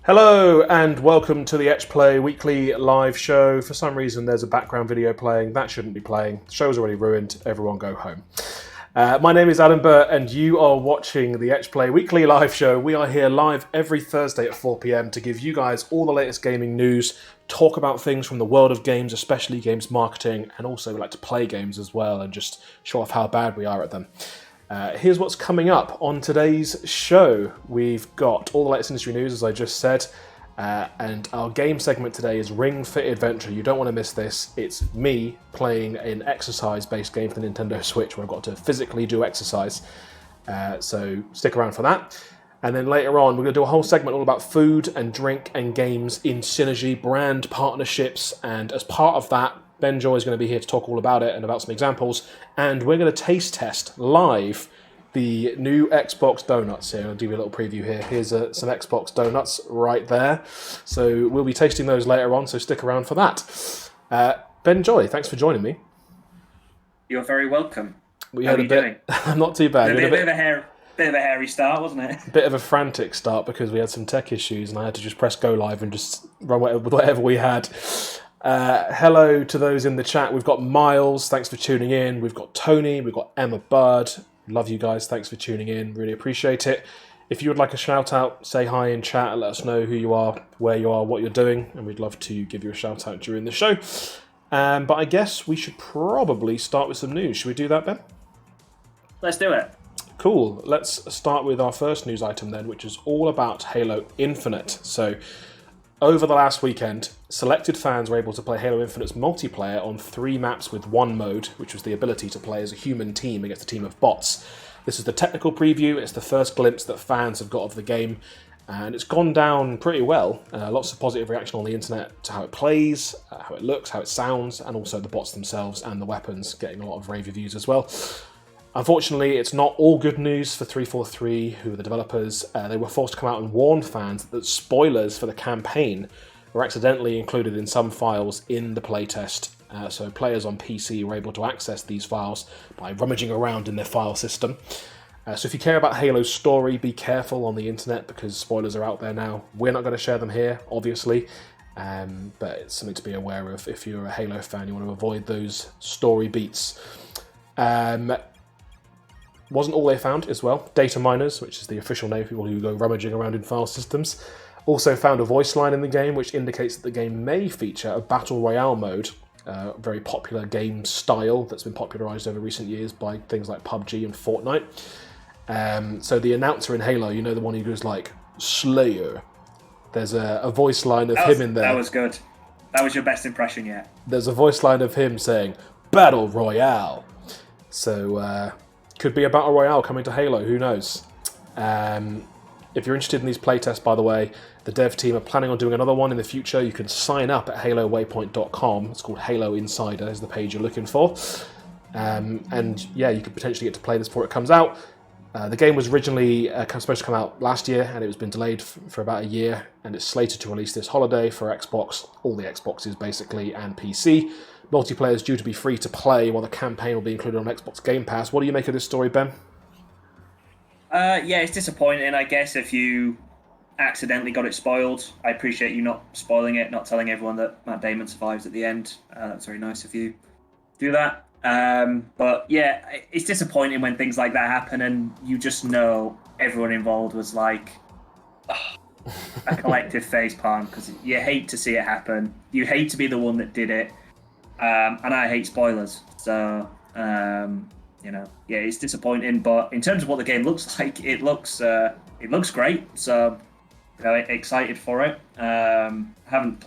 Hello and welcome to the Etch Play weekly live show. For some reason there's a background video playing. That shouldn't be playing. The show's already ruined. Everyone go home. My name is Adam Burt and you are watching the Etch Play weekly live show. We are here live every Thursday at 4 PM to give you guys all the latest gaming news, talk about things from the world of games, especially games marketing, and also we like to play games as well and just show off how bad we are at them. Here's what's coming up on today's show. We've got all the latest industry news, as I just said, and our game segment today is Ring Fit Adventure. You don't want to miss this. It's me playing an exercise-based game for the Nintendo Switch where I've got to physically do exercise, so stick around for that. And then later on, we're going to do a whole segment all about food and drink and games in synergy, brand partnerships, and as part of that, Ben Joy is going to be here to talk all about it and about some examples, and we're going to taste test live the new Xbox Doughnuts here. I'll give you a little preview here. Here's some Xbox Doughnuts right there. So we'll be tasting those later on, so stick around for that. Ben Joy, thanks for joining me. You're very welcome. How are you doing? Not too bad. A bit of a hairy start, wasn't it? A bit of a frantic start because we had some tech issues and I had to just press go live and just run with whatever we had. Hello to those in the chat. We've got Miles, thanks for tuning in. We've got Tony, we've got Emma Bird. Love you guys, thanks for tuning in. Really appreciate it. If you would like a shout out, say hi in chat and let us know who you are, where you are, what you're doing, and we'd love to give you a shout out during the show. But I guess we should probably start with some news. Should we do that, Ben? Let's do it. Cool. Let's start with our first news item then, which is all about Halo Infinite. So, over the last weekend, selected fans were able to play Halo Infinite's multiplayer on 3 maps with one mode, which was the ability to play as a human team against a team of bots. This is the technical preview, it's the first glimpse that fans have got of the game, and it's gone down pretty well. Lots of positive reaction on the internet to how it plays, how it looks, how it sounds, and also the bots themselves and the weapons, getting a lot of rave reviews as well. Unfortunately, it's not all good news for 343, who are the developers. They were forced to come out and warn fans that spoilers for the campaign were accidentally included in some files in the playtest. So players on PC were able to access these files by rummaging around in their file system. So if you care about Halo's story, be careful on the internet because spoilers are out there now. We're not going to share them here, obviously, but it's something to be aware of if you're a Halo fan. You want to avoid those story beats. Wasn't all they found as well. Data miners, which is the official name for people who go rummaging around in file systems, also found a voice line in the game, which indicates that the game may feature a Battle Royale mode, a very popular game style that's been popularised over recent years by things like PUBG and Fortnite. So the announcer in Halo, you know, the one who goes like, Slayer, there's a voice line of him in there. That was good. That was your best impression yet. There's a voice line of him saying, Battle Royale. So, could be a Battle Royale coming to Halo, who knows? If you're interested in these playtests, by the way, the dev team are planning on doing another one in the future. You can sign up at halowaypoint.com. It's called Halo Insider, is the page you're looking for. And yeah, you could potentially get to play this before it comes out. The game was originally supposed to come out last year, and it was been delayed for about a year, and it's slated to release this holiday for Xbox, all the Xboxes basically, and PC. Multiplayer is due to be free to play, while the campaign will be included on Xbox Game Pass. What do you make of this story, Ben? Yeah, it's disappointing, I guess, if you accidentally got it spoiled. I appreciate you not spoiling it, not telling everyone that Matt Damon survives at the end. That's very nice of you. Do that. But yeah, it's disappointing when things like that happen and you just know everyone involved was like a collective facepalm because you hate to see it happen. You hate to be the one that did it. And I hate spoilers. So, yeah, it's disappointing. But in terms of what the game looks like, it looks great. So, excited for it. I haven't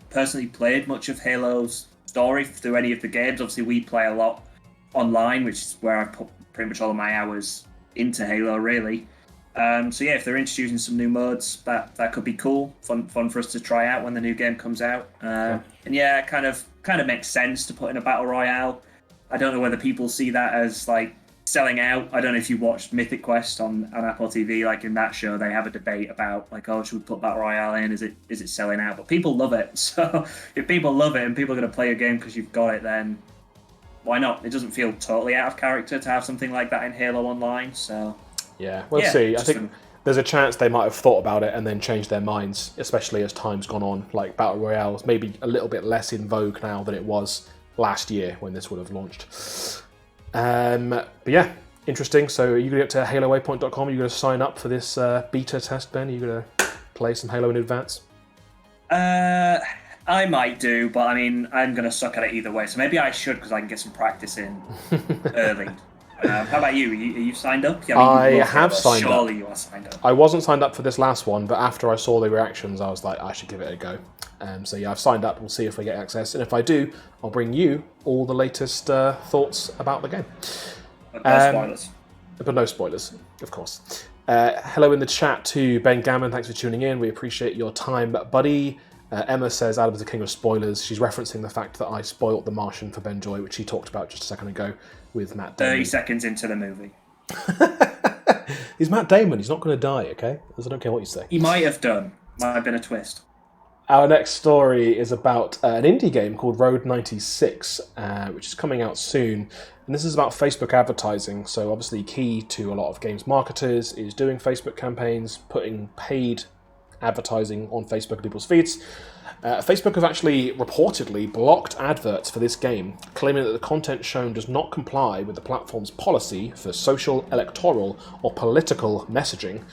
personally played much of Halo's story through any of the games. Obviously, we play a lot online, which is where I put pretty much all of my hours into Halo, really. So yeah, if they're introducing some new modes, that could be cool, fun for us to try out when the new game comes out. And yeah, it kind of makes sense to put in a battle royale. I don't know whether people see that as like selling out. I don't know if you watched Mythic Quest on Apple TV. Like in that show, they have a debate about like, oh, should we put battle royale in? Is it selling out? But people love it. So if people love it and people are going to play a game because you've got it, then why not? It doesn't feel totally out of character to have something like that in Halo Online. So yeah, we'll see. I think there's a chance they might have thought about it and then changed their minds, especially as time's gone on. Like Battle Royale is maybe a little bit less in vogue now than it was last year when this would have launched. But yeah, interesting. So are you going to get to HaloWaypoint.com? Are you going to sign up for this beta test, Ben? Are you going to play some Halo in advance? I might do, but I mean, I'm going to suck at it either way. So maybe I should, because I can get some practice in early. How about you? Are you signed up? I have signed up. Surely you are signed up. I wasn't signed up for this last one, but after I saw the reactions, I was like, I should give it a go. So yeah, I've signed up. We'll see if we get access. And if I do, I'll bring you all the latest thoughts about the game. But no spoilers. But no spoilers, of course. Hello in the chat to Ben Gammon. Thanks for tuning in. We appreciate your time, buddy. Emma says Adam's the king of spoilers. She's referencing the fact that I spoiled The Martian for Ben Joy, which he talked about just a second ago with Matt Damon. 30 seconds into the movie. He's Matt Damon. He's not going to die, okay? I don't care what you say. He might have done. Might have been a twist. Our next story is about an indie game called Road 96, which is coming out soon. And this is about Facebook advertising. So obviously key to a lot of games marketers is doing Facebook campaigns, putting paid advertising on Facebook and people's feeds. Facebook have actually reportedly blocked adverts for this game, claiming that the content shown does not comply with the platform's policy for social, electoral, or political messaging.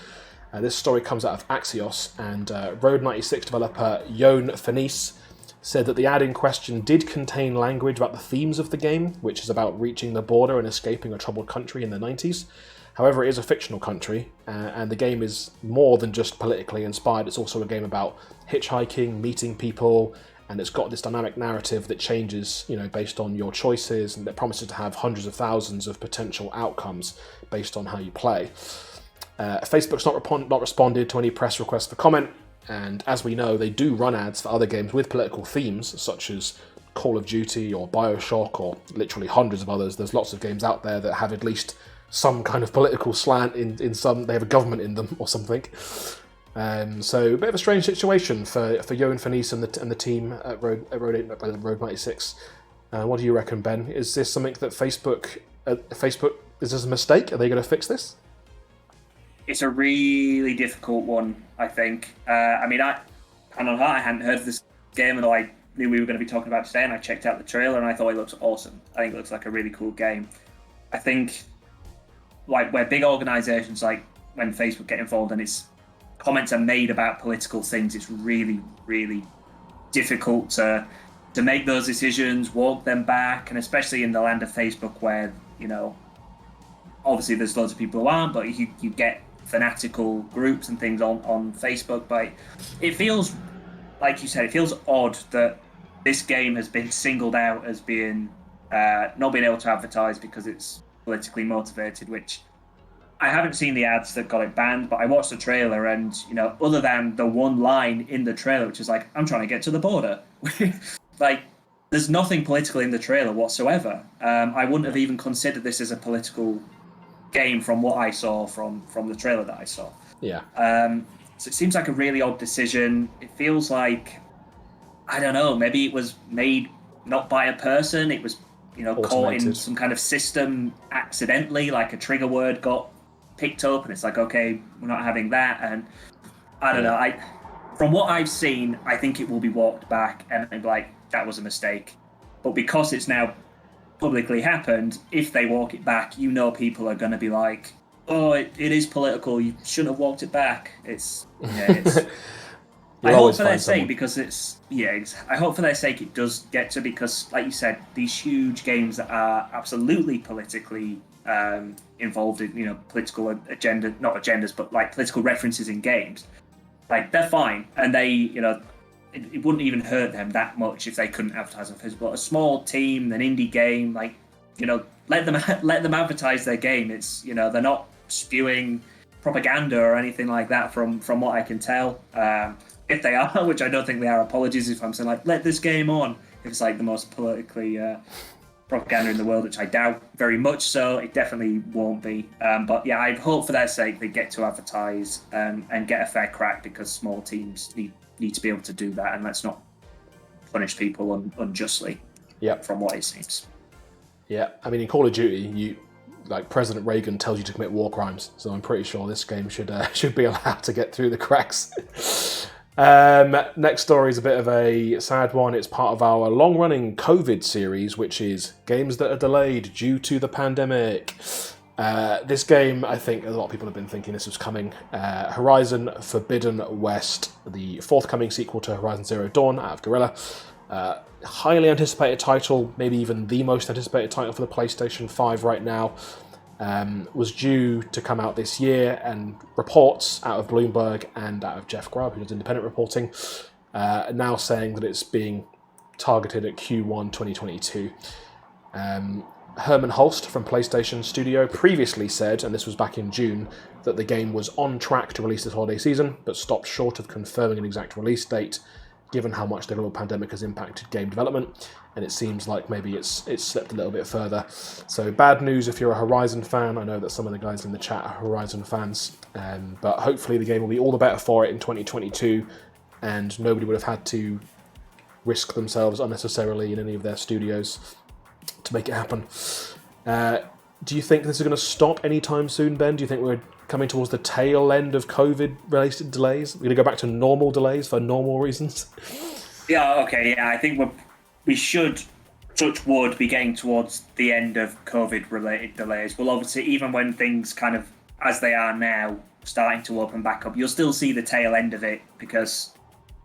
This story comes out of Axios, and Road 96 developer Jon Fenice said that the ad in question did contain language about the themes of the game, which is about reaching the border and escaping a troubled country in the 90s. However, it is a fictional country, and the game is more than just politically inspired. It's also a game about hitchhiking, meeting people, and it's got this dynamic narrative that changes, based on your choices, and that promises to have hundreds of thousands of potential outcomes based on how you play. Facebook's not responded to any press requests for comment, and as we know, they do run ads for other games with political themes, such as Call of Duty or BioShock, or literally hundreds of others. There's lots of games out there that have at least some kind of political slant in some. They have a government in them or something. So a bit of a strange situation for Jon Fenice and the team at Road 96. What do you reckon, Ben? Is this something that Facebook is this a mistake? Are they going to fix this? It's a really difficult one, I think. I hadn't heard of this game, although I knew we were going to be talking about it today, and I checked out the trailer and I thought it looks awesome. I think it looks like a really cool game. I think where big organizations like when Facebook get involved and its comments are made about political things, it's really, really difficult to make those decisions, walk them back, and especially in the land of Facebook where, obviously there's loads of people who aren't, but you get fanatical groups and things on Facebook. But it feels, like you said, it feels odd that this game has been singled out as being not being able to advertise because it's politically motivated, which I haven't seen the ads that got it banned, but I watched the trailer and, other than the one line in the trailer, which is like, I'm trying to get to the border. Like, there's nothing political in the trailer whatsoever. I wouldn't have even considered this as a political game from what I saw from the trailer that I saw. Yeah. So it seems like a really odd decision. It feels like, I don't know, maybe it was made not by a person. It was, caught in some kind of system accidentally, like a trigger word got picked up and it's like, okay, we're not having that. And I don't know. From what I've seen, I think it will be walked back and be like, that was a mistake. But because it's now publicly happened, if they walk it back, people are going to be like, oh, it is political, you shouldn't have walked it back. I hope for their sake, because I hope for their sake it does get to, because like you said, these huge games that are absolutely politically involved in, political agenda, not agendas, but like political references in games, like they're fine. And they, it wouldn't even hurt them that much if they couldn't advertise on Facebook. But a small team, an indie game, like, let them advertise their game. It's, they're not spewing propaganda or anything like that from what I can tell. If they are, which I don't think they are, apologies if I'm saying like, let this game on. If it's like the most politically propaganda in the world, which I doubt very much so, it definitely won't be. But yeah, I hope for their sake they get to advertise and get a fair crack, because small teams need to be able to do that, and let's not punish people unjustly. Yep. From what it seems. Yeah, I mean, in Call of Duty, like President Reagan tells you to commit war crimes. So I'm pretty sure this game should be allowed to get through the cracks. Next story is a bit of a sad one. It's part of our long-running COVID series, which is games that are delayed due to the pandemic. This game, I think a lot of people have been thinking this was coming. Horizon Forbidden West, the forthcoming sequel to Horizon Zero Dawn out of Guerrilla. Highly anticipated title, maybe even the most anticipated title for the PlayStation 5 right now. Was due to come out this year, and reports out of Bloomberg and out of Jeff Grubb, who does independent reporting, now saying that it's being targeted at Q1 2022. Herman Holst from PlayStation Studio previously said, and this was back in June, that the game was on track to release this holiday season, but stopped short of confirming an exact release date, given how much the global pandemic has impacted game development, and it seems like maybe it's slipped a little bit further. So bad news if you're a Horizon fan. I know that some of the guys in the chat are Horizon fans, but hopefully the game will be all the better for it in 2022, and nobody would have had to risk themselves unnecessarily in any of their studios to make it happen. Do you think this is going to stop anytime soon, Ben? Do you think we're coming towards the tail end of COVID-related delays? We're going to go back to normal delays for normal reasons? Yeah, okay, yeah. I think we should, touch wood, be getting towards the end of COVID-related delays. Well, obviously, even when things kind of, as they are now, starting to open back up, you'll still see the tail end of it because,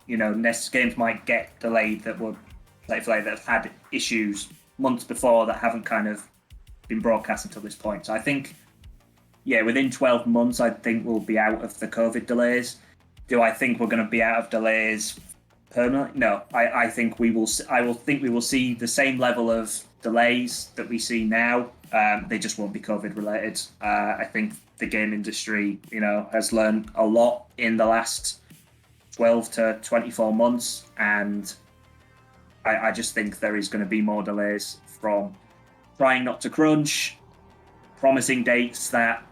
games might get delayed that would, that have had issues months before that haven't kind of been broadcast until this point. So I think, within 12 months, I think we'll be out of the COVID delays. Do I think we're going to be out of delays permanently? No, I think we will. I will think we will see the same level of delays that we see now. They just won't be COVID related. I think the game industry, has learned a lot in the last 12 to 24 months, and I just think there is going to be more delays from trying not to crunch, promising dates that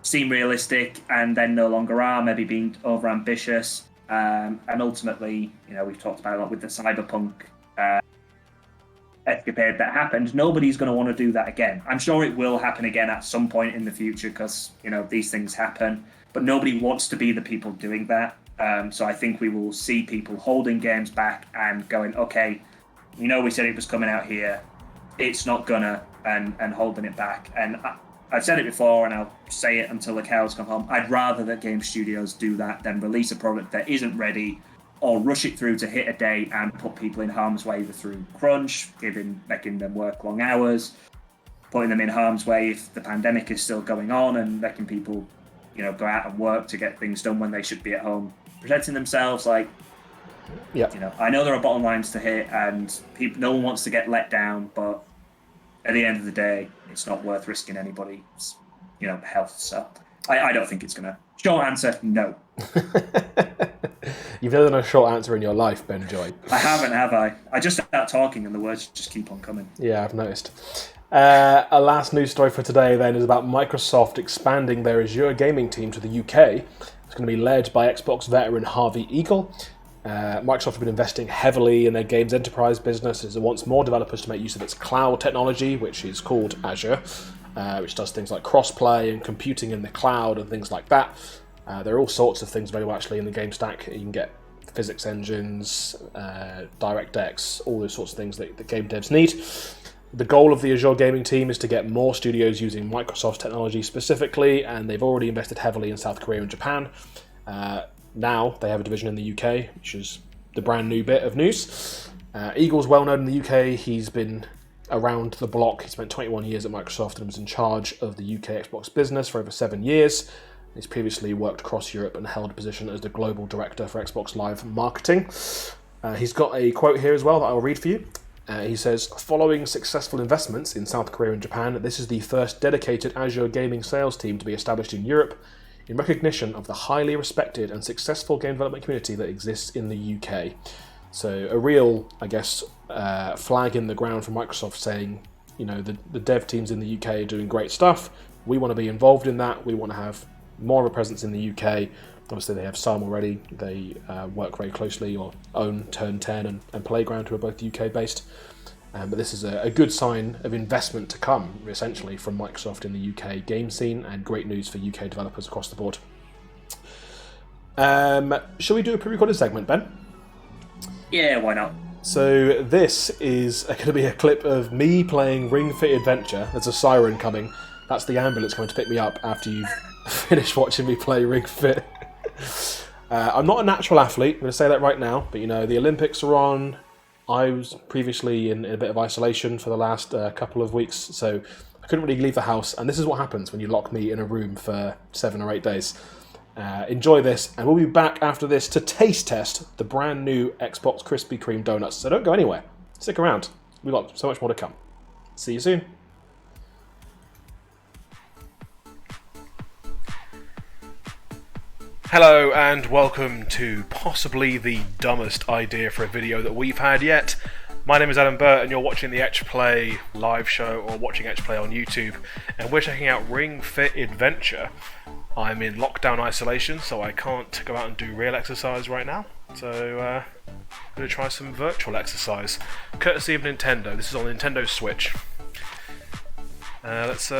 seem realistic and then no longer are, maybe being over ambitious, and ultimately, we've talked about a lot with the cyberpunk escapade that happened. Nobody's going to want to do that again. I'm sure it will happen again at some point in the future because these things happen, but nobody wants to be the people doing that. So I think we will see people holding games back and going, okay, we said it was coming out here, it's not gonna, and holding it back. And I've said it before, and I'll say it until the cows come home. I'd rather that game studios do that than release a product that isn't ready, or rush it through to hit a date and put people in harm's way through crunch, making them work long hours, putting them in harm's way if the pandemic is still going on, and making people, go out and work to get things done when they should be at home protecting themselves. I know there are bottom lines to hit, and no one wants to get let down, but at the end of the day, it's not worth risking anybody's, health. So I don't think it's gonna. Short answer, no. You've never done a short answer in your life, Ben Joy. I haven't, have I? I just start talking and the words just keep on coming. Yeah, I've noticed. A last news story for today then is about Microsoft expanding their Azure gaming team to the UK. It's going to be led by Xbox veteran Harvey Eagle. Microsoft have been investing heavily in their games enterprise business as it wants more developers to make use of its cloud technology, which is called Azure, which does things like crossplay and computing in the cloud and things like that. There are all sorts of things available actually in the game stack. You can get physics engines, DirectX, all those sorts of things that the game devs need. The goal of the Azure gaming team is to get more studios using Microsoft's technology specifically, and they've already invested heavily in South Korea and Japan. Now they have a division in the UK, which is the brand new bit of news. Eagle's well known in the UK. He's been around the block. He spent 21 years at Microsoft and was in charge of the UK Xbox business for over 7 years. He's previously worked across Europe and held a position as the global director for Xbox Live marketing. He's got a quote here as well that I'll read for you. He says, following successful investments in South Korea and Japan, this is the first dedicated Azure gaming sales team to be established in Europe in recognition of the highly respected and successful game development community that exists in the UK. So a real, flag in the ground from Microsoft saying, the dev teams in the UK are doing great stuff. We want to be involved in that. We want to have more of a presence in the UK. Obviously, they have some already. They work very closely or own Turn 10 and Playground, who are both UK-based. But this is a good sign of investment to come, essentially, from Microsoft in the UK game scene, and great news for UK developers across the board. Shall we do a pre-recorded segment, Ben? Yeah, why not? So this is going to be a clip of me playing Ring Fit Adventure. There's a siren coming. That's the ambulance coming to pick me up after you've finished watching me play Ring Fit. I'm not a natural athlete, I'm going to say that right now, but you know, the Olympics are on. I was previously in a bit of isolation for the last couple of weeks, so I couldn't really leave the house, and this is what happens when you lock me in a room for 7 or 8 days. Enjoy this, and we'll be back after this to taste test the brand new Xbox Krispy Kreme donuts. So don't go anywhere. Stick around. We've got so much more to come. See you soon. Hello and welcome to possibly the dumbest idea for a video that we've had yet. My name is Adam Burt and you're watching the Etch Play live show or watching Etch Play on YouTube, and we're checking out Ring Fit Adventure. I'm in lockdown isolation, so I can't go out and do real exercise right now. So I'm going to try some virtual exercise, courtesy of Nintendo. This is on Nintendo Switch. Let's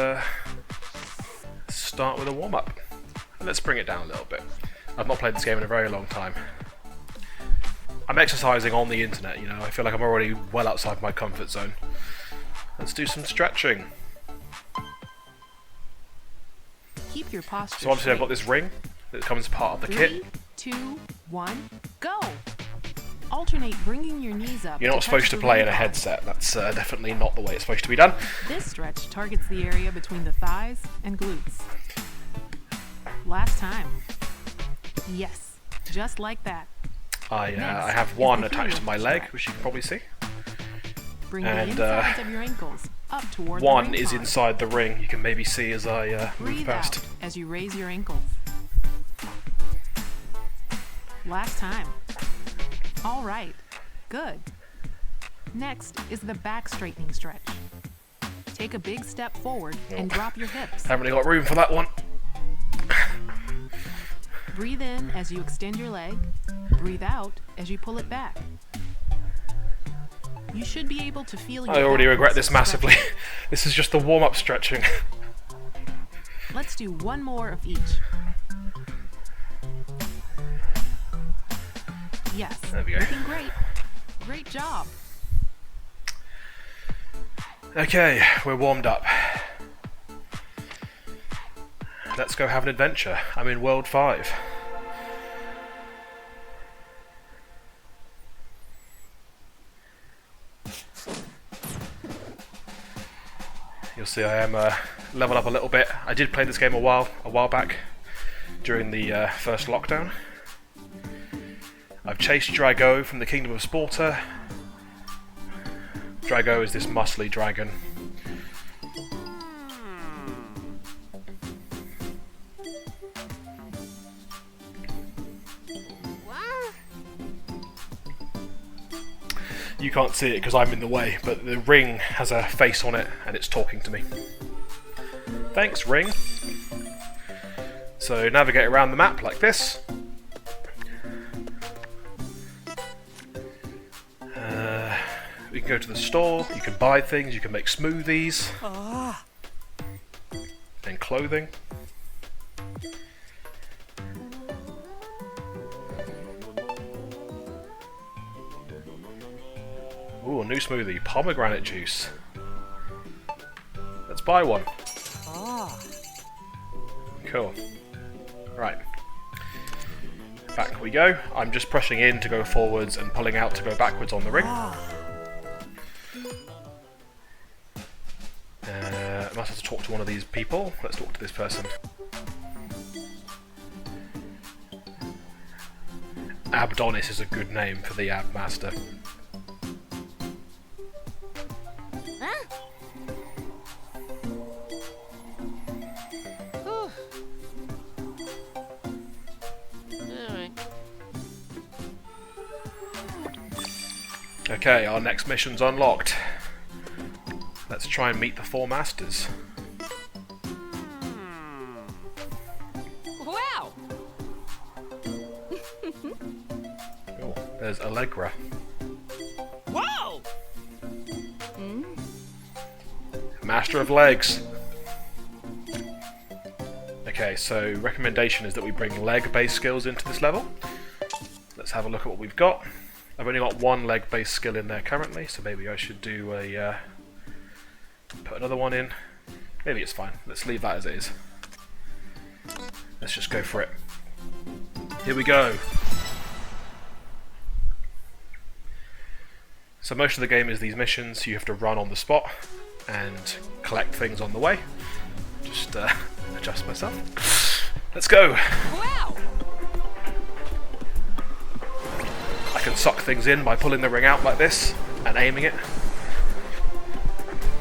start with a warm-up. Let's bring it down a little bit. I've not played this game in a very long time. I'm exercising on the internet, you know. I feel like I'm already well outside my comfort zone. Let's do some stretching. Keep your posture So obviously straight. I've got this ring that comes as part of the 3, kit. 2, 1, go! Alternate bringing your knees up. You're not supposed to play in a headset. That's definitely not the way it's supposed to be done. This stretch targets the area between the thighs and glutes. Last time. Yes, just like that. I Next have is one the attached to my heel leg, stretch. which you can probably see. Bring And, the insides of your ankles up toward One the ring is pod. inside the ring. You can maybe see as I move Breathe past. out as you raise your ankles. Last time. All right, good. Next is the back straightening stretch. Take a big step forward and drop your hips. Haven't really got room for that one. Breathe in as you extend your leg. Breathe out as you pull it back. You should be able to feel your I already back regret this muscles massively. stretching. This is just the warm-up stretching. Let's do one more of each. Yes, There we go. looking great. Great job. Okay, we're warmed up. Let's go have an adventure. I'm in World 5. You'll see I am leveled up a little bit. I did play this game a while back during the first lockdown. I've chased Drago from the Kingdom of Sparta. Drago is this muscly dragon. You can't see it because I'm in the way, but the ring has a face on it and it's talking to me. Thanks, ring. So navigate around the map like this. We can go to the store, you can buy things, you can make smoothies. And clothing. Ooh, a new smoothie. Pomegranate juice. Let's buy one. Cool. Right. Back we go. I'm just pressing in to go forwards and pulling out to go backwards on the ring. I must have to talk to one of these people. Let's talk to this person. Abdonis is a good name for the Ab Master. Okay, our next mission's unlocked. Let's try and meet the 4 masters. Wow! Oh, there's Allegra. Whoa! Master of legs. Okay, so recommendation is that we bring leg-based skills into this level. Let's have a look at what we've got. I've only got one leg-based skill in there currently, so maybe I should do a put another one in. Maybe it's fine. Let's leave that as it is. Let's just go for it. Here we go. So most of the game is these missions. You have to run on the spot and collect things on the way. Just adjust myself. Let's go. Wow! I can suck things in by pulling the ring out like this and aiming it.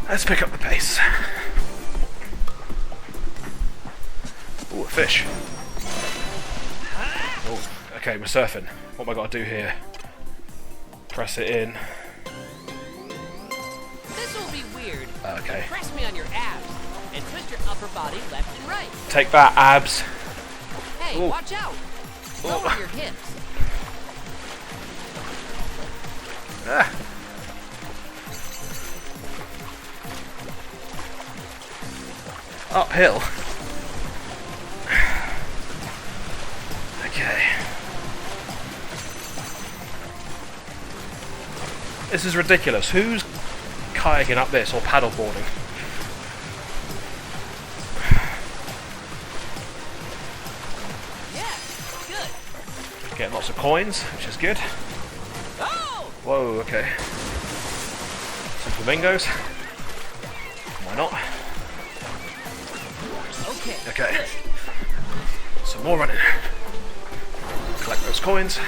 Let's pick up the pace. Ooh, a fish. Oh, okay, we're surfing. What have I got to do here? Press it in. This will be weird. Okay. Press me on your abs and twist your upper body left and right. Take that, abs. Hey, Ooh. watch out. Lower Ooh. your hips. Ah. Uphill. Okay. This is ridiculous. Who's kayaking up this or paddleboarding? Yeah, good. Getting lots of coins, which is good. Oh! Whoa, okay. Some flamingos. Why not? Okay. Okay. Some more running. Collect those coins.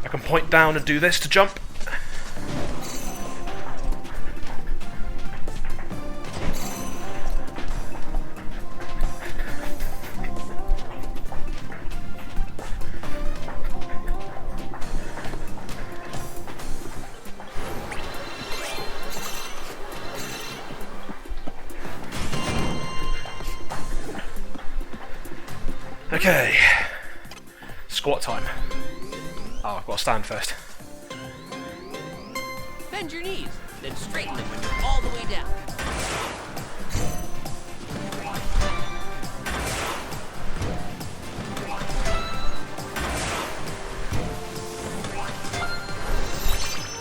I can point down and do this to jump. Okay. Squat time. Oh, I've got to stand first. Bend your knees, then straighten them when you're all the way down.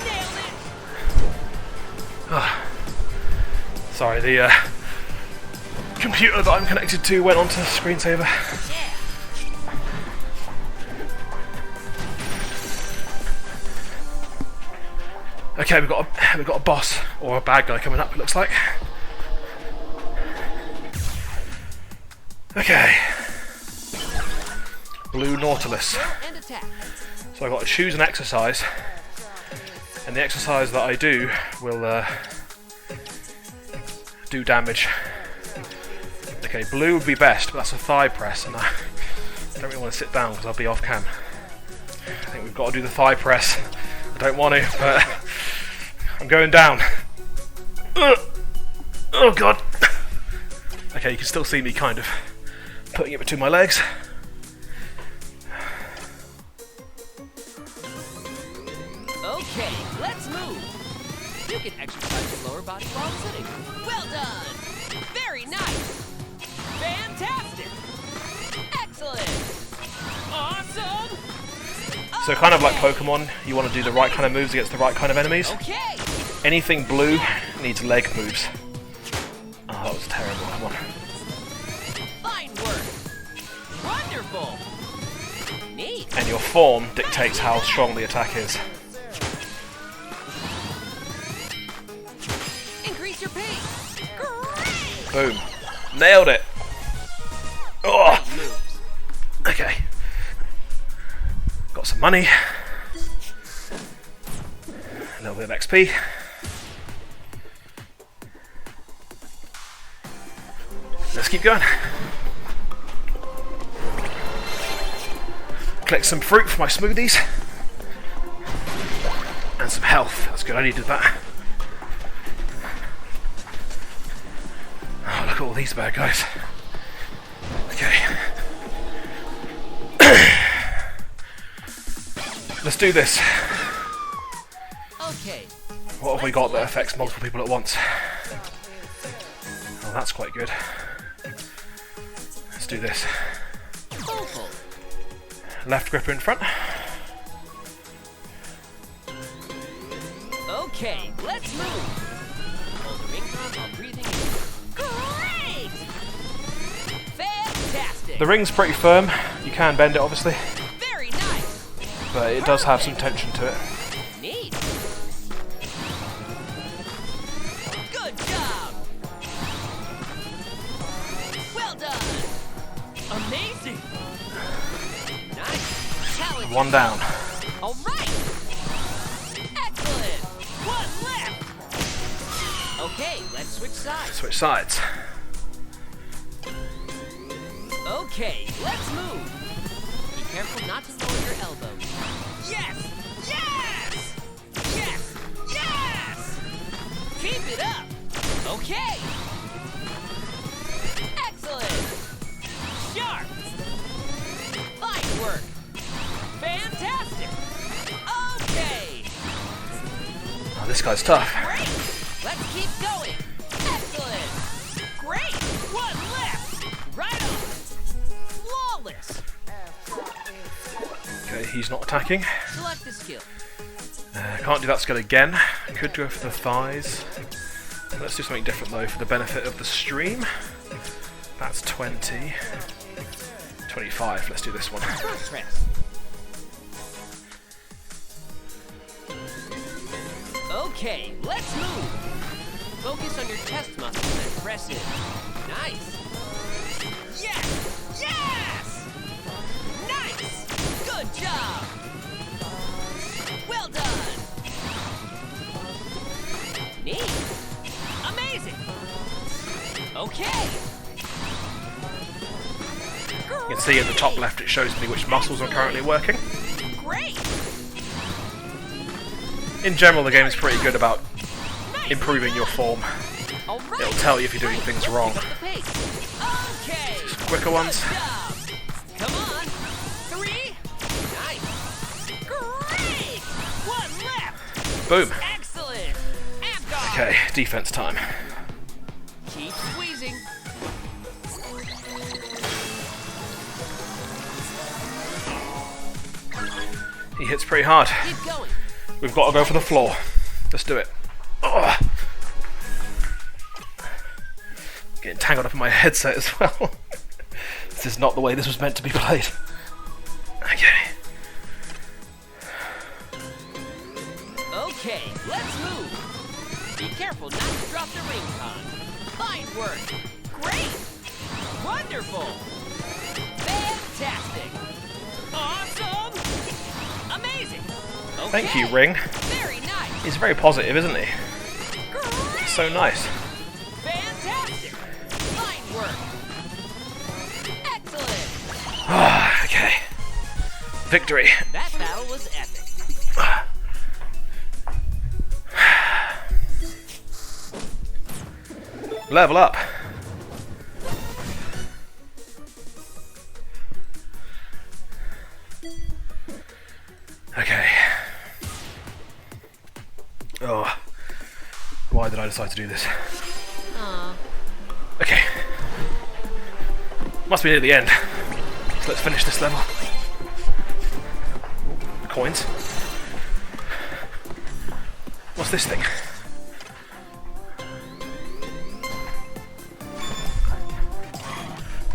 Nailed it! Sorry, the computer that I'm connected to went onto screensaver. Yeah. Okay, we've got a boss or a bad guy coming up. It looks like. Okay. Blue Nautilus. And attack. So I've got to choose an exercise, and the exercise that I do will do damage. Okay, blue would be best, but that's a thigh press, and I don't really want to sit down because I'll be off cam. I think we've got to do the thigh press. I don't want to, but I'm going down. Ugh. Oh god. Okay, you can still see me kind of putting it between my legs. Okay, let's move. You can exercise your lower body while sitting. Well done. Very nice. Fantastic. Excellent. Awesome. So kind of like Pokemon, you want to do the right kind of moves against the right kind of enemies. Okay. Anything blue needs leg moves. Oh, that was terrible, come on. Fine work. Wonderful. Neat. And your form dictates how strong the attack is. Increase your pace. Great. Boom. Nailed it. Oh. Moves. Okay. Got some money. A little bit of XP. Let's keep going. Collect some fruit for my smoothies. And some health. That's good, I needed that. Oh, look at all these bad guys. Okay. Let's do this. have we got that affects multiple people at once? Oh, that's quite good. Let's do this. Left gripper in front. Okay, let's move. Hold the ring arm while breathing in. Great! Fantastic! The ring's pretty firm. You can bend it, obviously, Very nice! but it does have some tension to it. Neat! Good job! Well done! Amazing! Nice! Challenge! One down. All right! Excellent! One left! Okay, let's switch sides. Switch sides. Okay, let's move. Be careful not to lower your elbows. Yes! Yes! Yes! Yes! Keep it up! Okay! Excellent! Sharp! Fine work! Fantastic! Okay! Oh, this guy's tough. Great! Let's keep going! Excellent! Great! One left! Right on! Flawless! Okay, he's not attacking. Select the skill. Can't do that skill again. Could go for the thighs. Let's do something different though for the benefit of the stream. That's 20. 25. Let's do this one. Front press. Okay, let's move. Focus on your chest muscles and press in. Nice. Yes! Yes! Nice! Good job! Well done! Neat! Amazing! Okay! You can see in the top left it shows me which muscles are currently working. Great! In general, the game is pretty good about improving your form. All right. It'll tell you if you're doing things wrong. Pick up the pace. Okay. Quicker ones. Good job. Come on. 3. Nice. Great. 1 left. Boom. Excellent. And gone. Okay, defense time. Keep squeezing. He hits pretty hard. Keep going. We've got to go for the floor. Let's do it. Ugh. Getting tangled up in my headset as well. This is not the way this was meant to be played. Okay. Okay, let's move. Be careful not to drop the ring con. Fine work. Great. Wonderful. Fantastic. Awesome. Amazing. Okay. Thank you, Ring. Very nice. He's very positive, isn't he? Great. He's so nice. Fantastic. Fine work. Excellent. Okay. Victory. That battle was epic. Level up. Okay. Oh. Why did I decide to do this? Aw. Okay. Must be near the end. So let's finish this level. Coins. What's this thing?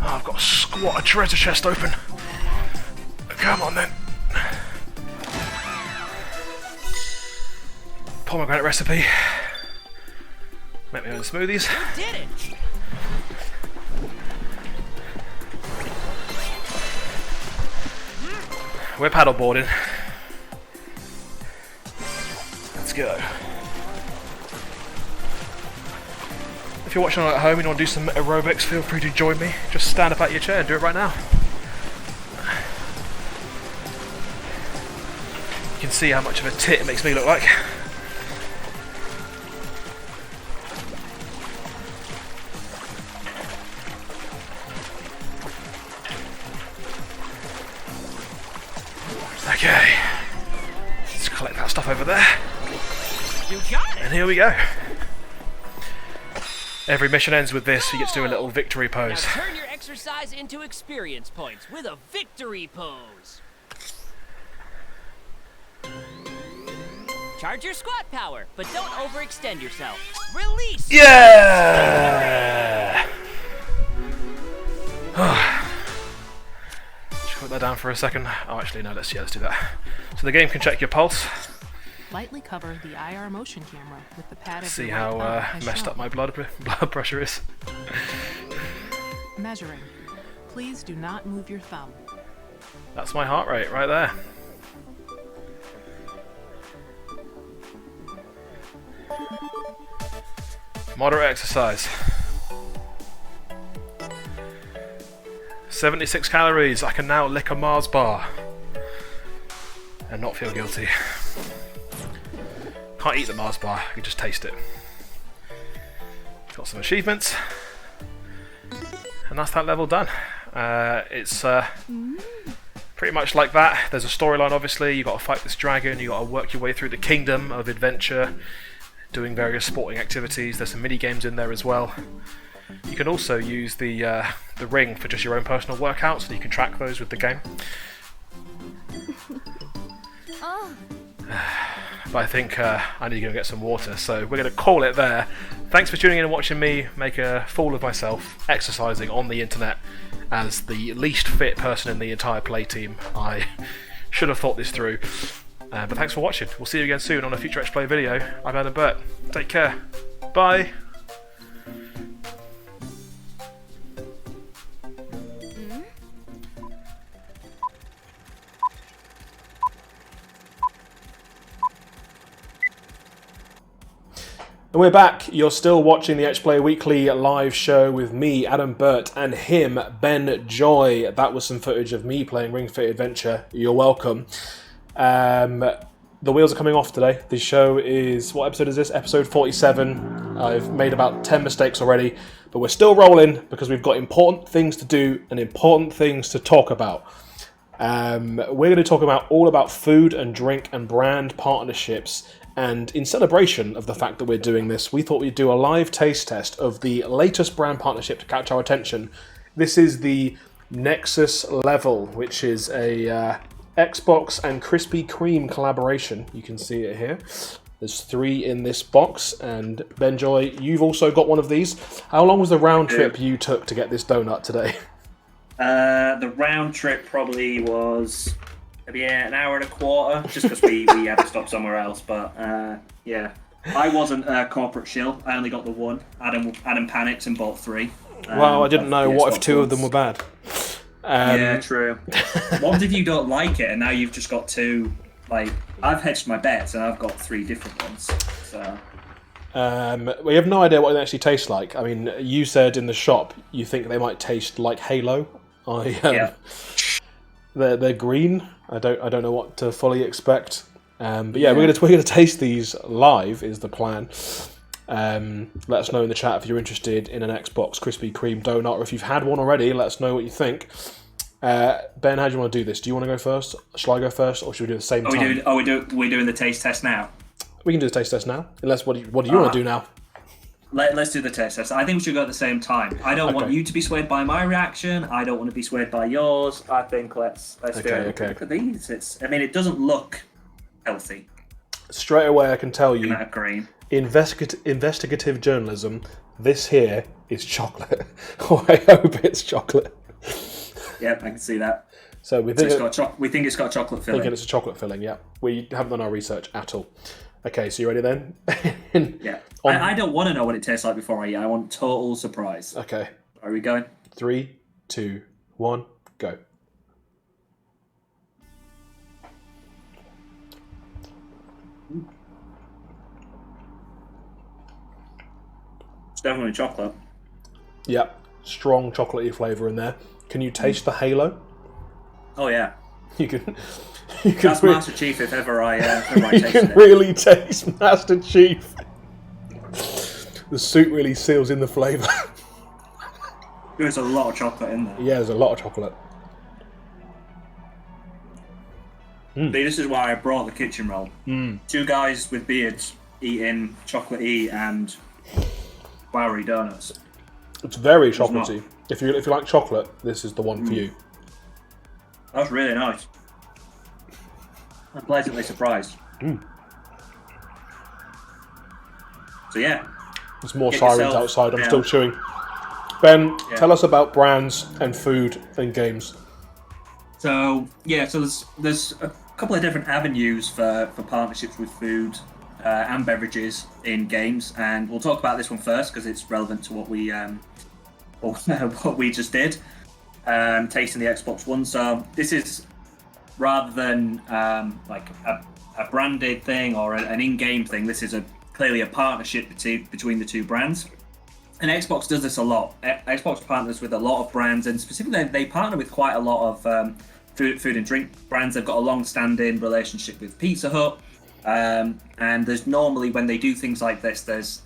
Oh, I've got to squat a treasure chest open. Come on then. Pomegranate recipe. Make my own smoothies. You did it. We're paddleboarding. Let's go. If you're watching at home and you want to do some aerobics, feel free to join me. Just stand up out your chair and do it right now. You can see how much of a tit it makes me look like. Okay. Let's collect that stuff over there. You got it! And here we go. Every mission ends with this. You get to do a little victory Now pose. turn your exercise into experience points with a victory pose. Charge your squat power, but don't overextend yourself. Release! Yeah! Just put that down for a second. Oh, actually, no, let's do that. So the game can check your pulse. Lightly cover the IR motion camera with the pad of See your how right thumb as messed shown. up my blood pressure is. Measuring. Please do not move your thumb. That's my heart rate right there. Moderate exercise. 76 calories. I can now lick a Mars bar and not feel guilty. Can't eat the Mars bar, I can just taste it. Got some achievements. And that's that level done. It's pretty much like that. There's a storyline, obviously. You've got to fight this dragon, you've got to work your way through the kingdom of adventure, doing various sporting activities. There's some mini games in there as well. You can also use the ring for just your own personal workouts, so you can track those with the game. But I think I need to go get some water, so we're going to call it there. Thanks for tuning in and watching me make a fool of myself exercising on the internet as the least fit person in the entire play team. I should have thought this through. But thanks for watching. We'll see you again soon on a future Etch Play video. I'm Adam Burt. Take care. Bye. And we're back. You're still watching the Etch Play Weekly live show with me, Adam Burt, and him, Ben Joy. That was some footage of me playing Ring Fit Adventure. You're welcome. The wheels are coming off today. The show is... What episode is this? Episode 47. I've made about 10 mistakes already, but we're still rolling because we've got important things to do and important things to talk about. We're going to talk all about food and drink and brand partnerships. And in celebration of the fact that we're doing this, we thought we'd do a live taste test of the latest brand partnership to catch our attention. This is the Nexus Level, which is a Xbox and Krispy Kreme collaboration. You can see it here. There's 3 in this box, and Benjoy, you've also got one of these. How long was the round trip you took to get this donut today? The round trip probably was maybe an hour and a quarter, just because we had to stop somewhere else. But yeah, I wasn't a corporate shill. I only got the one. Adam panicked and bought 3. Well, I didn't know. What if 2 of them were bad? Yeah, true. What if you don't like it and now you've just got 2? Like, I've hedged my bets and I've got 3 different ones. So. We have no idea what they actually taste like. I mean, you said in the shop you think they might taste like Halo. Yeah. They're green. I don't know what to fully expect. But yeah, we're gonna taste these live. Is the plan. Let us know in the chat if you're interested in an Xbox Krispy Kreme donut, or if you've had one already. Let us know what you think. Ben, how do you want to do this? Do you want to go first? Shall I go first, or should we do it at the same time? We're doing the taste test now. We can do the taste test now. Unless, what do you want to do now? Let's do the taste test. I think we should go at the same time. I don't want you to be swayed by my reaction. I don't want to be swayed by yours. I think let's do it. Okay. Look at these. It doesn't look healthy. Straight away, I can tell you. Amount of green. Investigative journalism. This here is chocolate. Or I hope it's chocolate. Yep, I can see that. So we think it's got chocolate filling. Thinking it's a chocolate filling. Yeah, we haven't done our research at all. Okay, so you ready then? Yeah. I don't want to know what it tastes like before I eat. I want total surprise. Okay. Are we going? 3, 2, 1, go. It's definitely chocolate. Yep, strong chocolatey flavour in there. Can you taste the halo? Oh yeah. You can. That's Master Chief if ever I tasted it. You can really taste Master Chief. The suit really seals in the flavour. There's a lot of chocolate in there. Yeah, there's a lot of chocolate. See, this is why I brought the kitchen roll. 2 guys with beards eating chocolatey and flowery donuts. It's very not. chocolatey. If you like chocolate, this is the one for you. That's really nice. I'm pleasantly surprised. So yeah, There's more Get sirens yourself outside. I'm down. still chewing. Ben, Yeah. tell us about brands and food and games. so there's a couple of different avenues for partnerships with food and beverages in games, and we'll talk about this one first because it's relevant to what we what we just did, tasting the Xbox One. So this is rather than like a branded thing or an in-game thing. This is clearly a partnership between the two brands. And Xbox does this a lot. Xbox partners with a lot of brands, and specifically they partner with quite a lot of food and drink brands. They've got a long-standing relationship with Pizza Hut, and there's normally, when they do things like this, there's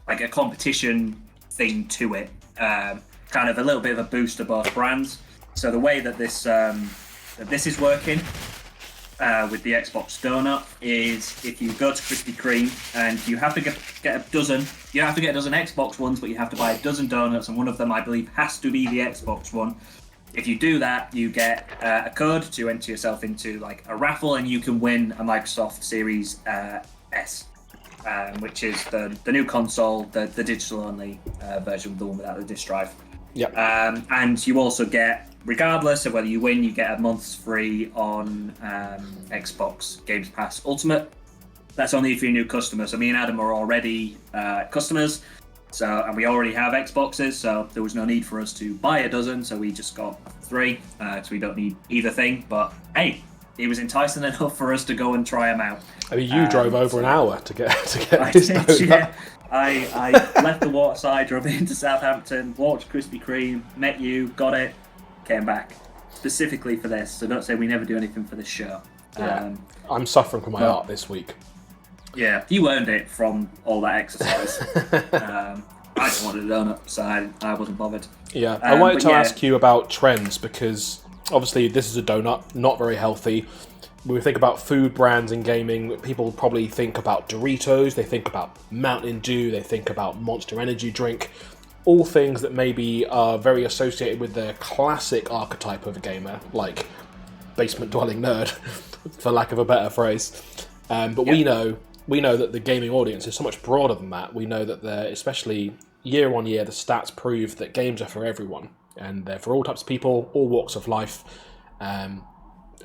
like a competition thing to it, kind of a little bit of a boost to both brands. So the way that this is working with the Xbox Donut is, if you go to Krispy Kreme and you have to get a dozen, you don't have to get a dozen Xbox Ones, but you have to buy a dozen donuts, and one of them, I believe, has to be the Xbox One. If you do that, you get a code to enter yourself into like a raffle, and you can win a Microsoft Series S, which is the new console, the digital-only version, the one without the disk drive. Yep. And you also get, regardless of whether you win, you get a month's free on Xbox Games Pass Ultimate. That's only if you're a new customer. So me and Adam are already customers, and we already have Xboxes, so there was no need for us to buy a dozen, so we just got 3, so we don't need either thing. But hey, it was enticing enough for us to go and try them out. I mean, you drove over an hour to get I this did, donut. yeah. I left the waterside, drove into Southampton, walked to Krispy Kreme, met you, got it, came back specifically for this. So don't say we never do anything for this show. Yeah. I'm suffering from my art this week. Yeah, you earned it from all that exercise. I just wanted a donut, so I wasn't bothered. Yeah, I wanted to ask you about trends, because obviously this is a donut, not very healthy. When we think about food brands in gaming, people probably think about Doritos, they think about Mountain Dew, they think about Monster Energy drink, all things that maybe are very associated with the classic archetype of a gamer, like basement dwelling nerd, for lack of a better phrase. But we know that the gaming audience is so much broader than that. We know that especially year on year, the stats prove that games are for everyone, and they're for all types of people, all walks of life.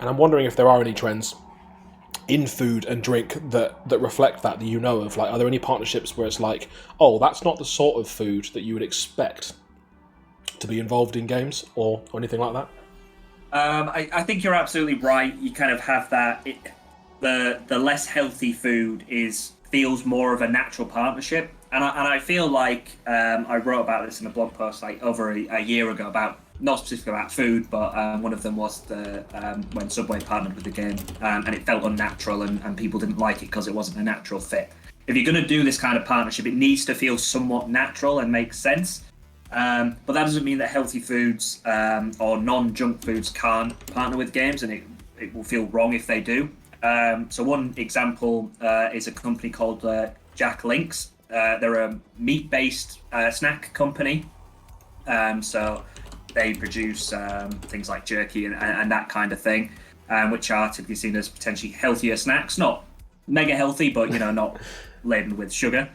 And I'm wondering if there are any trends in food and drink that reflect that you know of. Like, are there any partnerships where it's like, oh, that's not the sort of food that you would expect to be involved in games, or anything like that? I think you're absolutely right. You kind of have that. The less healthy food feels more of a natural partnership, and I feel like I wrote about this in a blog post like over a year ago, about not specifically about food, but one of them was when Subway partnered with the game, and it felt unnatural, and people didn't like it because it wasn't a natural fit. If you're going to do this kind of partnership, it needs to feel somewhat natural and make sense. But that doesn't mean that healthy foods or non-junk foods can't partner with games, and it will feel wrong if they do. So one example is a company called Jack Links. They're a meat-based snack company. So they produce things like jerky and that kind of thing, which are typically seen as potentially healthier snacks. Not mega healthy, but not laden with sugar.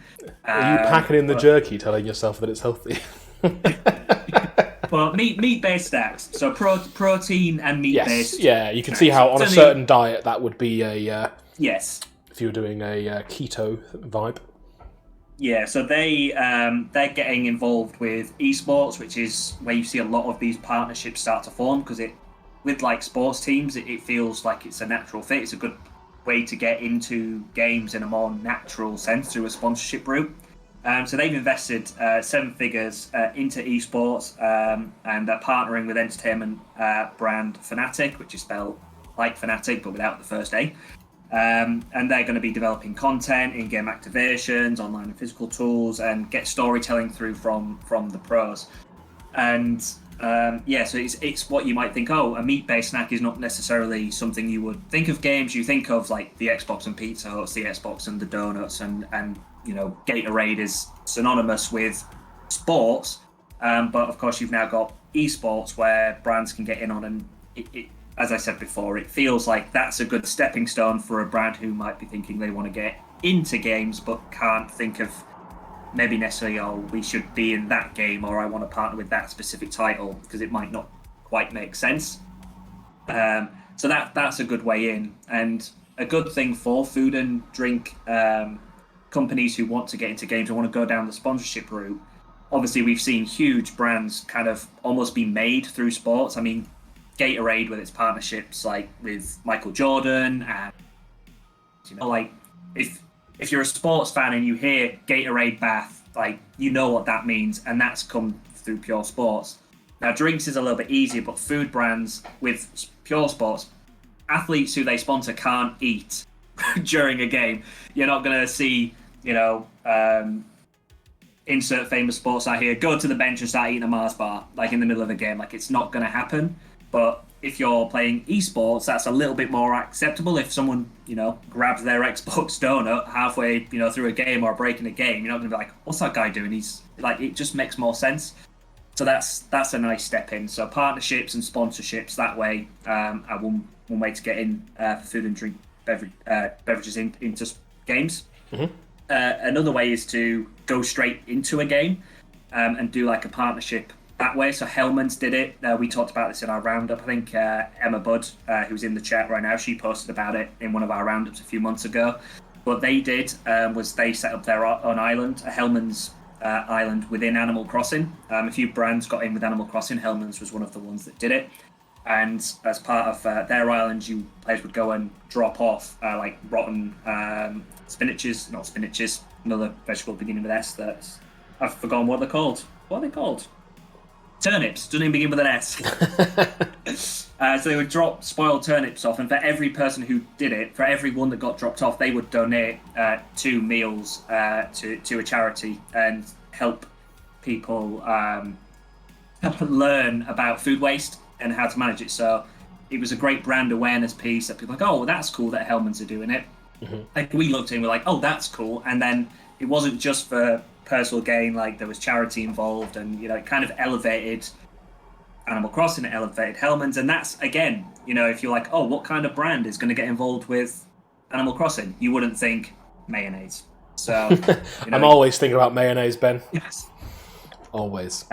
Are you packing in the jerky, telling yourself that it's healthy? Well, meat-based snacks, so protein and meat-based. Yeah, you can see how on a certain diet that would be a yes. If you were doing a keto vibe. Yeah, so they're getting involved with esports, which is where you see a lot of these partnerships start to form, because with like sports teams, it feels like it's a natural fit. It's a good way to get into games in a more natural sense through a sponsorship route. So they've invested 7 figures into esports, and they're partnering with entertainment brand Fnatic, which is spelled like Fnatic but without the first A. And they're going to be developing content, in-game activations, online and physical tools, and get storytelling through from the pros. And So it's what you might think. Oh, a meat-based snack is not necessarily something you would think of games. You think of like the Xbox and Pizza Huts, the Xbox and the Doughnuts, and Gatorade is synonymous with sports. But of course, you've now got esports where brands can get in on, and it, as I said before, it feels like that's a good stepping stone for a brand who might be thinking they want to get into games but can't think of maybe necessarily, oh, we should be in that game, or I want to partner with that specific title, because it might not quite make sense. So that's a good way in, and a good thing for food and drink companies who want to get into games and want to go down the sponsorship route. Obviously, we've seen huge brands kind of almost be made through sports. I mean, Gatorade with its partnerships, like with Michael Jordan, and like if you're a sports fan and you hear Gatorade bath, like you know what that means, and that's come through pure sports. Now, drinks is a little bit easier, but food brands with pure sports, athletes who they sponsor can't eat during a game. You're not going to see, insert famous sports out here, go to the bench and start eating a Mars bar, like in the middle of a game. Like, it's not going to happen. But if you're playing esports, that's a little bit more acceptable. If someone, grabs their Xbox donut halfway, through a game or a break in a game, you're not going to be like, what's that guy doing? He's like, it just makes more sense. So that's a nice step in. So partnerships and sponsorships that way are one way to get in for food and drink beverages into games. Mm-hmm. Another way is to go straight into a game and do like a partnership that way. So Hellman's did it. We talked about this in our roundup. I think Emma Budd, who's in the chat right now, she posted about it in one of our roundups a few months ago. What they did was they set up their own island, a Hellman's island within Animal Crossing. A few brands got in with Animal Crossing. Hellman's was one of the ones that did it. And as part of their island, players would go and drop off like rotten spinaches, another vegetable beginning with S that I've forgotten what they're called. What are they called? Turnips. Doesn't even begin with an S. So they would drop spoiled turnips off, and for every person who did it, for every one that got dropped off, they would donate 2 meals to a charity and help people learn about food waste and how to manage it. So it was a great brand awareness piece that people were like, oh, well, that's cool that Hellman's are doing it. Mm-hmm. Like, we looked in, we're like, oh, that's cool. And then it wasn't just for personal gain, like there was charity involved, and it kind of elevated Animal Crossing, it elevated Hellman's. And that's, again, if you're like, oh, what kind of brand is going to get involved with Animal Crossing, you wouldn't think mayonnaise. So I'm always thinking about mayonnaise, Ben. Yes, always.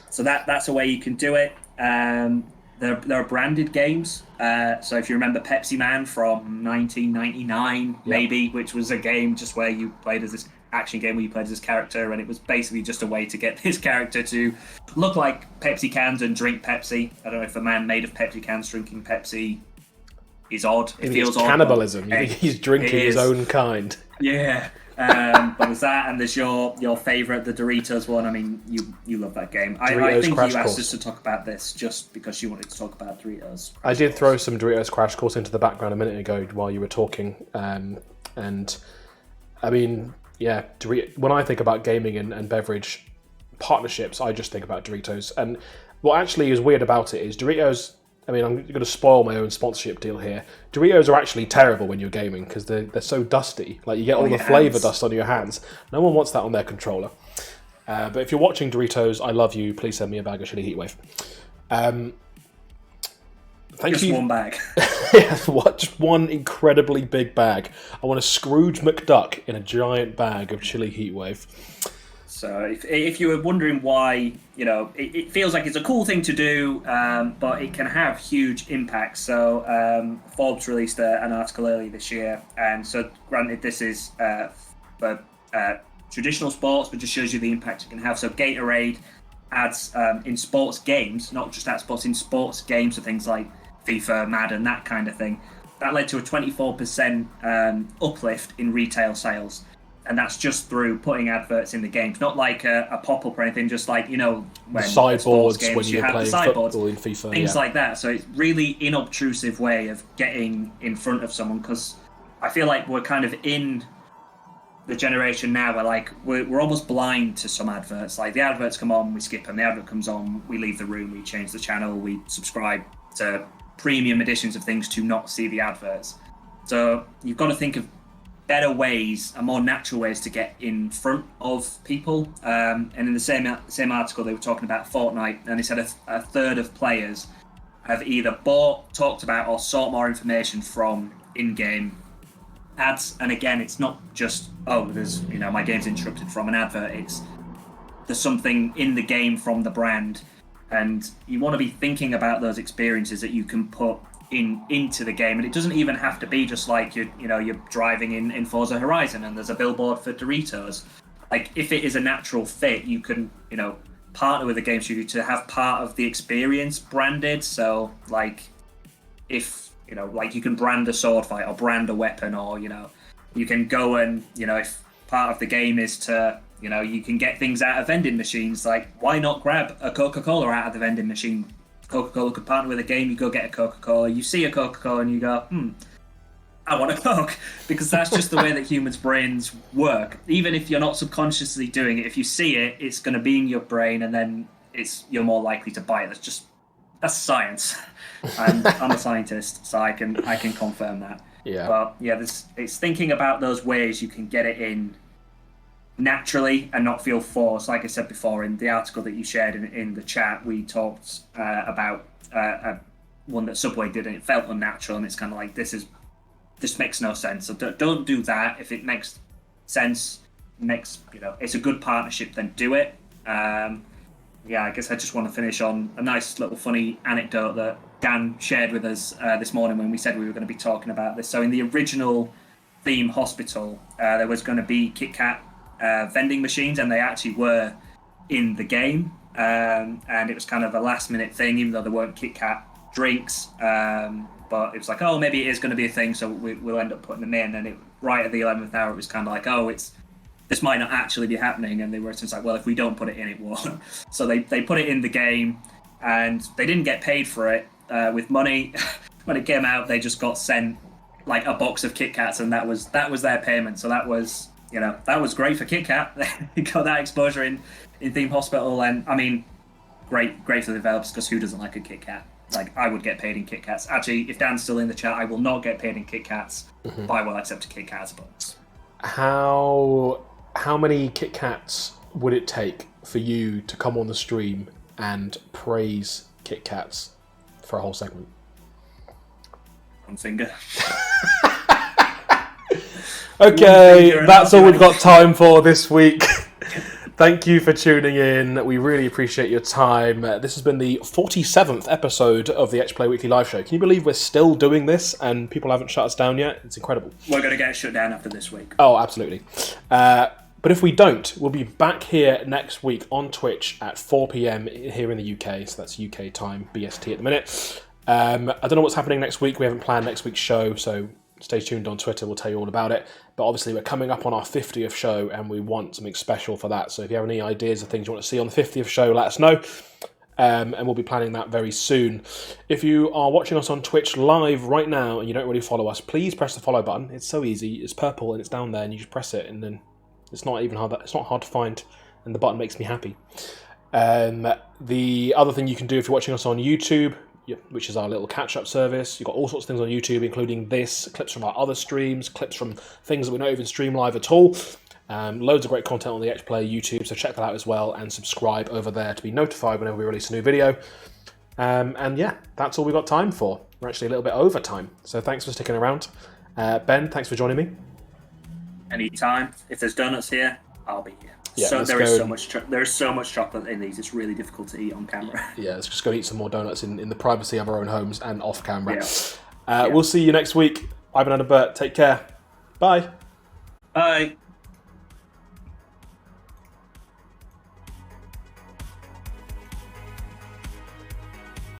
So that's a way you can do it. There are branded games. So if you remember Pepsi Man from 1999, maybe, which was a game just where you played as this action game where you played as this character, and it was basically just a way to get this character to look like Pepsi cans and drink Pepsi. I don't know if a man made of Pepsi cans drinking Pepsi is odd. It feels odd. Cannibalism. You think he's drinking his own kind. Yeah. But there's that, and there's your favourite, the Doritos one. I mean, you love that game. I think you asked us to talk about this just because you wanted to talk about Doritos. I did throw some Doritos Crash Course into the background a minute ago while you were talking, and I mean, yeah, when I think about gaming and beverage partnerships, I just think about Doritos. And what actually is weird about it is Doritos, I mean, I'm going to spoil my own sponsorship deal here. Doritos are actually terrible when you're gaming because they're so dusty. Like, you get all the flavour dust on your hands. No one wants that on their controller. But if you're watching Doritos, I love you. Please send me a bag of chili heatwave. Thank you. One bag. Yeah, just one incredibly big bag. I want a Scrooge McDuck in a giant bag of chili heatwave. So if you were wondering why, it feels like it's a cool thing to do, but it can have huge impacts. So Forbes released an article earlier this year, and so granted this is for traditional sports, but just shows you the impact it can have. So Gatorade adds in sports games, not just at sports, in sports games, so things like FIFA, Madden, that kind of thing. That led to a 24% uplift in retail sales. And that's just through putting adverts in the games, not like a pop-up or anything, just like, when sideboards games, when you're playing football in FIFA. Things like that. So it's really inobtrusive way of getting in front of someone, because I feel like we're kind of in the generation now where like we're almost blind to some adverts. Like the adverts come on, we skip them. The advert comes on, we leave the room, we change the channel, we subscribe to premium editions of things to not see the adverts. So you've got to think of better ways and more natural ways to get in front of people. And in the same article, they were talking about Fortnite, and they said a third of players have either bought, talked about, or sought more information from in-game ads. And again, it's not just, there's, my game's interrupted from an advert. There's something in the game from the brand, and you want to be thinking about those experiences that you can put into the game. And it doesn't even have to be just like you're driving in Forza Horizon and there's a billboard for Doritos. Like if it is a natural fit, you can partner with a game studio to have part of the experience branded. So like if like you can brand a sword fight or brand a weapon, or you can go and if part of the game is to you can get things out of vending machines, like why not grab a Coca-Cola out of the vending machine? Coca-Cola could partner with a game, you go get a Coca-Cola, you see a Coca-Cola and you go, I want a Coke, because that's just the way that humans' brains work. Even if you're not subconsciously doing it, if you see it, it's going to be in your brain, and then you're more likely to buy it. That's science, and I'm a scientist, so I can confirm that. Yeah. But yeah, it's thinking about those ways you can get it in naturally and not feel forced. Like I said before, in the article that you shared in the chat, we talked about one that Subway did, and it felt unnatural, and it's kind of like this makes no sense. So don't do that. If it makes sense, it's a good partnership, then do it. I guess I just want to finish on a nice little funny anecdote that Dan shared with us this morning when we said we were going to be talking about this. So in the original theme hospital, there was going to be Kit Kat vending machines, and they actually were in the game, and it was kind of a last minute thing, even though there weren't Kit Kat drinks, but it was like, maybe it is going to be a thing, so we'll end up putting them in. And right at the 11th hour, it was kind of like, this might not actually be happening, and they were just like, well, if we don't put it in, it won't. So they put it in the game, and they didn't get paid for it with money. When it came out, they just got sent like a box of Kit Kats, and that was their payment. So that was that was great for Kit Kat. They got that exposure in Theme Hospital, and I mean, great for the developers, because who doesn't like a Kit Kat? Like, I would get paid in Kit Kats. Actually, if Dan's still in the chat, I will not get paid in Kit Kats, but I will accept a Kit Kat as a bonus. How many Kit Kats would it take for you to come on the stream and praise Kit Kats for a whole segment? One finger. Okay, that's all we've got time for this week. Thank you for tuning in. We really appreciate your time. This has been the 47th episode of the Etch Play Weekly Live Show. Can you believe we're still doing this and people haven't shut us down yet? It's incredible. We're going to get shut down after this week. Oh, absolutely. But if we don't, we'll be back here next week on Twitch at 4 p.m. here in the UK. So that's UK time, BST at the minute. I don't know what's happening next week. We haven't planned next week's show, so stay tuned on Twitter. We'll tell you all about it. But obviously, we're coming up on our 50th show, and we want something special for that. So if you have any ideas of things you want to see on the 50th show, let us know. And we'll be planning that very soon. If you are watching us on Twitch live right now and you don't already follow us, please press the follow button. It's so easy. It's purple and it's down there, and you just press it, and then it's not even hard. It's not hard to find, and the button makes me happy. The other thing you can do if you're watching us on YouTube, which is our little catch-up service. You've got all sorts of things on YouTube, including this, clips from our other streams, clips from things that we don't even stream live at all. Loads of great content on the Etch Play YouTube, so check that out as well, and subscribe over there to be notified whenever we release a new video. And yeah, that's all we've got time for. We're actually a little bit over time, so thanks for sticking around. Ben, thanks for joining me. Anytime. If there's donuts here, I'll be here. Yeah, so there is so much chocolate in these. It's really difficult to eat on camera. Yeah, let's just go eat some more donuts in the privacy of our own homes and off camera. Yeah. We'll see you next week. I've been Adam Burt. Take care. Bye. Bye.